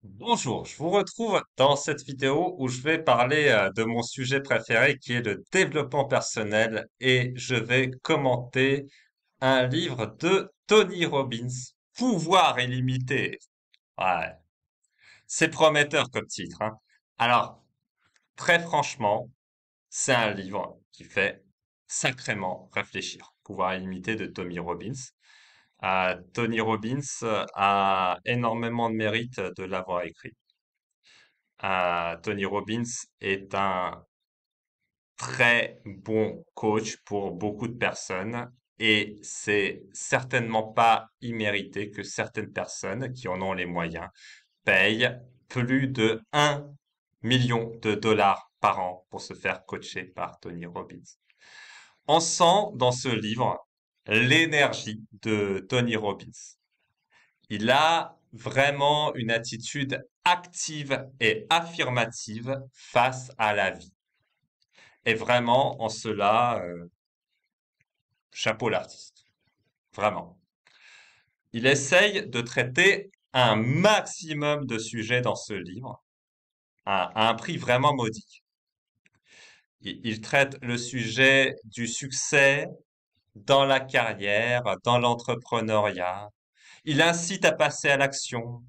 Bonjour, je vous retrouve dans cette vidéo où je vais parler de mon sujet préféré qui est le développement personnel et je vais commenter un livre de Tony Robbins, Pouvoir illimité. Ouais, c'est prometteur comme titre, hein. Alors, très franchement, c'est un livre qui fait sacrément réfléchir. Pouvoir illimité de Tony Robbins. Tony Robbins a énormément de mérite de l'avoir écrit. Tony Robbins est un très bon coach pour beaucoup de personnes et c'est certainement pas immérité que certaines personnes qui en ont les moyens payent plus de 1 million de dollars par an pour se faire coacher par Tony Robbins. On sent dans ce livre l'énergie de Tony Robbins. Il a vraiment une attitude active et affirmative face à la vie. Et vraiment, en cela, chapeau l'artiste. Vraiment. Il essaye de traiter un maximum de sujets dans ce livre à un prix vraiment modique. Il traite le sujet du succès dans la carrière, dans l'entrepreneuriat. Il incite à passer à l'action.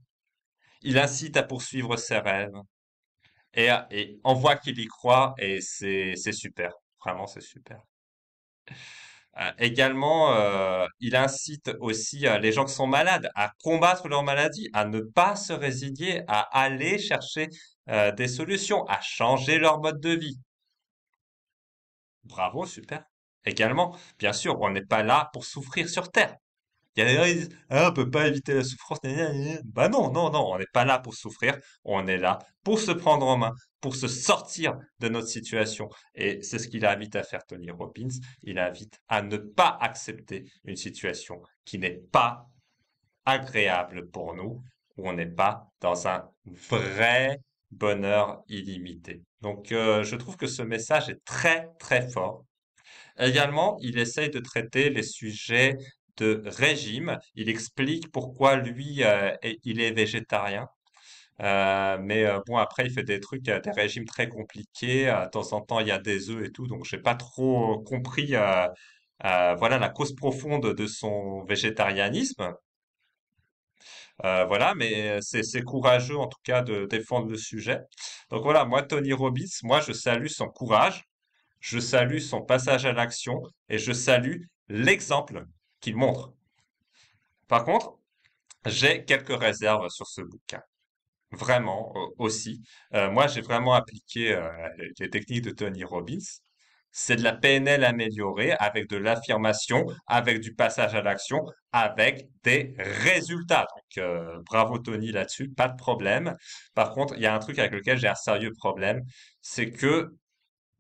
Il incite à poursuivre ses rêves. Et on voit qu'il y croit et c'est super. Vraiment, c'est super. Également, il incite aussi les gens qui sont malades à combattre leur maladie, à ne pas se résigner, à aller chercher des solutions, à changer leur mode de vie. Bravo, super. Également, bien sûr, on n'est pas là pour souffrir sur Terre. Il y a des gens qui disent, ah, on peut pas éviter la souffrance. Gna, gna, gna. Bah non, non, non, on n'est pas là pour souffrir. On est là pour se prendre en main, pour se sortir de notre situation. Et c'est ce qu'il invite à faire Tony Robbins. Il invite à ne pas accepter une situation qui n'est pas agréable pour nous, où on n'est pas dans un vrai bonheur illimité. Donc, je trouve que ce message est très, très fort. Également, il essaye de traiter les sujets de régime. Il explique pourquoi lui, il est végétarien. Mais bon, après, il fait des trucs, des régimes très compliqués. De temps en temps, il y a des œufs et tout. Donc, j'ai pas trop compris, voilà, la cause profonde de son végétarianisme. Voilà, mais c'est courageux en tout cas de défendre le sujet. Donc voilà, moi, Tony Robbins, moi, je salue son courage. Je salue son passage à l'action et je salue l'exemple qu'il montre. Par contre, j'ai quelques réserves sur ce bouquin. Vraiment aussi. Moi, j'ai vraiment appliqué les techniques de Tony Robbins. C'est de la PNL améliorée avec de l'affirmation, avec du passage à l'action, avec des résultats. Donc, bravo Tony là-dessus, pas de problème. Par contre, il y a un truc avec lequel j'ai un sérieux problème, c'est que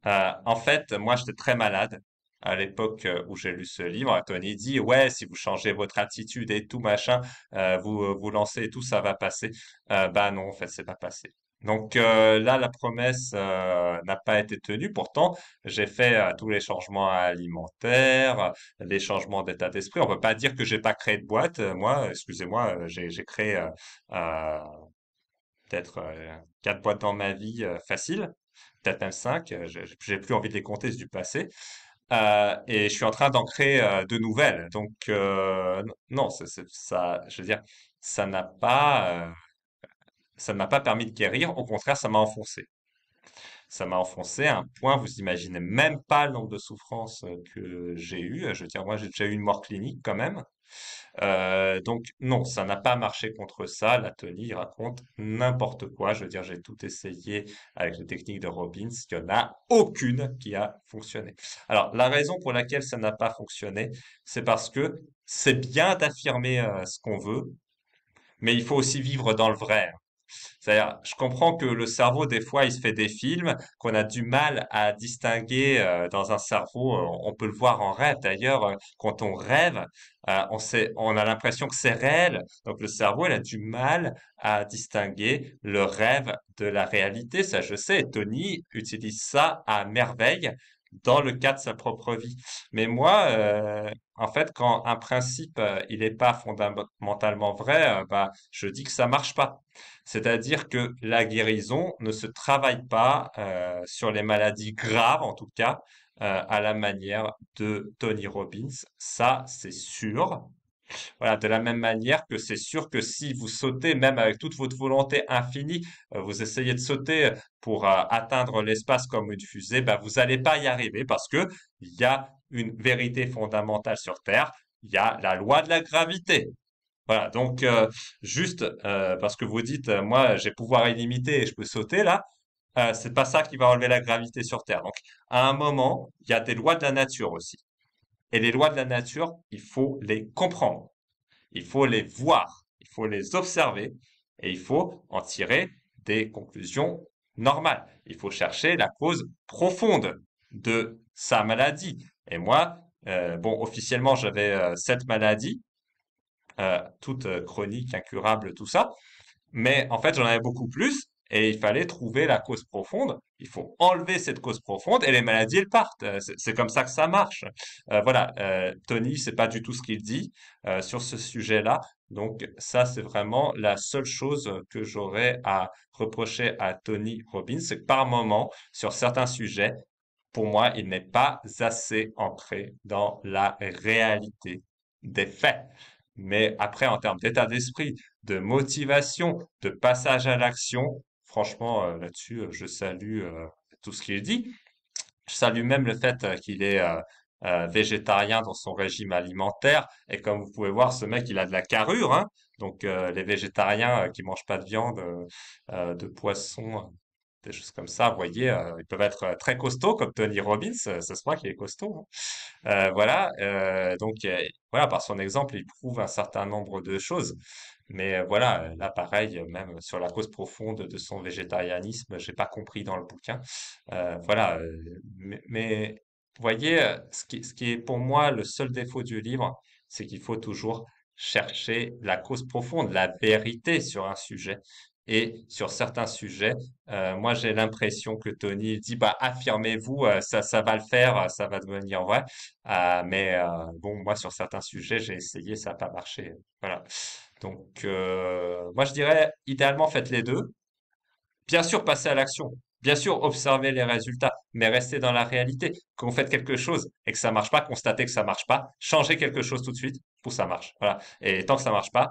en fait, moi, j'étais très malade à l'époque où j'ai lu ce livre. Tony dit, ouais, si vous changez votre attitude et tout machin, vous lancez et tout, ça va passer. Bah non, en fait, c'est pas passé. Donc là, la promesse n'a pas été tenue. Pourtant, j'ai fait tous les changements alimentaires, les changements d'état d'esprit. On peut pas dire que j'ai pas créé de boîte. Moi, excusez-moi, j'ai créé euh, peut-être 4 boîtes dans ma vie facile, peut-être même 5. J'ai plus envie de les compter, c'est du passé. Et je suis en train d'en créer de nouvelles. Donc non, ça, je veux dire, ça n'a pas, ça ne m'a pas permis de guérir. Au contraire, ça m'a enfoncé. Ça m'a enfoncé à un point, vous imaginez même pas le nombre de souffrances que j'ai eues. Je veux dire, moi, j'ai déjà eu une mort clinique quand même. Donc non, ça n'a pas marché contre ça. La Tony il raconte n'importe quoi. Je veux dire, j'ai tout essayé avec les techniques de Robbins. Il n'y en a aucune qui a fonctionné. Alors, la raison pour laquelle ça n'a pas fonctionné, c'est parce que c'est bien d'affirmer ce qu'on veut, mais il faut aussi vivre dans le vrai, hein. C'est-à-dire, je comprends que le cerveau, des fois, il se fait des films qu'on a du mal à distinguer dans un cerveau. On peut le voir en rêve. D'ailleurs, quand on rêve, on a l'impression que c'est réel. Donc, le cerveau, il a du mal à distinguer le rêve de la réalité. Ça, je sais. Tony utilise ça à merveille dans le cas de sa propre vie. Mais moi, en fait, quand un principe, il n'est pas fondamentalement vrai, bah, je dis que ça marche pas. C'est-à-dire que la guérison ne se travaille pas sur les maladies graves, en tout cas, à la manière de Tony Robbins. Ça, c'est sûr. Voilà, de la même manière que c'est sûr que si vous sautez, même avec toute votre volonté infinie, vous essayez de sauter pour atteindre l'espace comme une fusée, ben, vous n'allez pas y arriver parce que il y a une vérité fondamentale sur Terre, il y a la loi de la gravité. Voilà, donc juste parce que vous dites, moi j'ai pouvoir illimité et je peux sauter là, c'est pas ça qui va enlever la gravité sur Terre. Donc à un moment, il y a des lois de la nature aussi. Et les lois de la nature, il faut les comprendre. Il faut les voir, il faut les observer et il faut en tirer des conclusions normales. Il faut chercher la cause profonde de sa maladie. Et moi, bon, officiellement, j'avais cette maladie, toute chronique, incurable, tout ça. Mais en fait, j'en avais beaucoup plus et il fallait trouver la cause profonde. Il faut enlever cette cause profonde et les maladies, elles partent. C'est comme ça que ça marche. Voilà, Tony, c'est pas du tout ce qu'il dit sur ce sujet-là. Donc ça, c'est vraiment la seule chose que j'aurais à reprocher à Tony Robbins, c'est que par moment, sur certains sujets, pour moi, il n'est pas assez ancré dans la réalité des faits. Mais après, en termes d'état d'esprit, de motivation, de passage à l'action, franchement, là-dessus, je salue tout ce qu'il dit. Je salue même le fait qu'il est végétarien dans son régime alimentaire. Et comme vous pouvez voir, ce mec, il a de la carrure, hein. Donc, les végétariens qui mangent pas de viande, de poisson, des choses comme ça, vous voyez, ils peuvent être très costauds, comme Tony Robbins. Ça se voit qu'il est costaud, hein. Voilà. Donc, voilà, par son exemple, il prouve un certain nombre de choses. Mais voilà, là, pareil, même sur la cause profonde de son végétarianisme, j'ai pas compris dans le bouquin. Voilà, mais vous voyez, ce qui est pour moi le seul défaut du livre, c'est qu'il faut toujours chercher la cause profonde, la vérité sur un sujet. Et sur certains sujets, moi j'ai l'impression que Tony dit, bah affirmez-vous, ça va le faire, ça va devenir vrai. Mais bon, moi sur certains sujets, j'ai essayé, ça n'a pas marché. Voilà. Donc moi je dirais, idéalement faites les deux. Bien sûr, passer à l'action. Bien sûr, observer les résultats, mais rester dans la réalité. Quand vous faites quelque chose et que ça marche pas, constatez que ça marche pas, changez quelque chose tout de suite pour que ça marche. Voilà. Et tant que ça marche pas,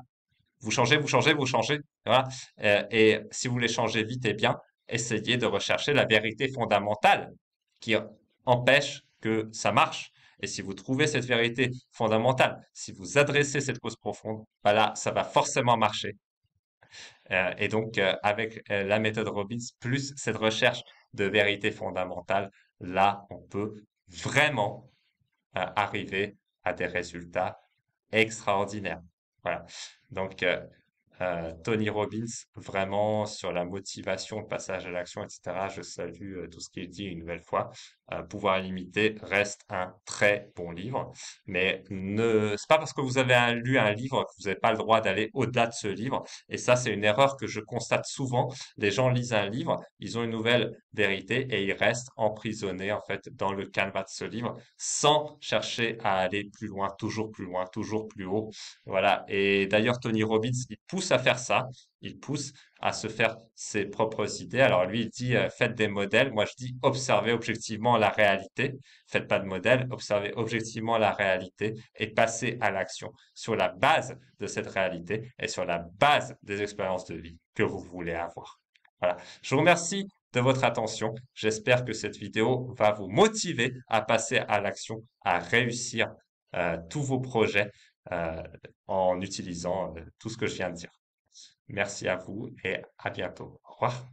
vous changez, vous changez, vous changez. Voilà. Et si vous voulez changer vite et bien, essayez de rechercher la vérité fondamentale qui empêche que ça marche. Et si vous trouvez cette vérité fondamentale, si vous adressez cette cause profonde, voilà, ça va forcément marcher. Et donc, avec la méthode Robbins, plus cette recherche de vérité fondamentale, là, on peut vraiment arriver à des résultats extraordinaires. Voilà. Donc, Tony Robbins, vraiment sur la motivation, le passage à l'action, etc. Je salue tout ce qu'il dit une nouvelle fois. Pouvoir illimité reste un très bon livre, mais c'est pas parce que vous avez lu un livre que vous n'avez pas le droit d'aller au-delà de ce livre. Et ça, c'est une erreur que je constate souvent. Les gens lisent un livre, ils ont une nouvelle vérité et ils restent emprisonnés en fait dans le canevas de ce livre sans chercher à aller plus loin, toujours plus haut. Voilà. Et d'ailleurs, Tony Robbins, il pousse à faire ça. Il pousse à se faire ses propres idées. Alors lui, il dit, faites des modèles. Moi, je dis, observez objectivement la réalité. Faites pas de modèles, observez objectivement la réalité et passez à l'action sur la base de cette réalité et sur la base des expériences de vie que vous voulez avoir. Voilà. Je vous remercie de votre attention. J'espère que cette vidéo va vous motiver à passer à l'action, à réussir tous vos projets euh, en utilisant tout ce que je viens de dire. Merci à vous et à bientôt. Au revoir.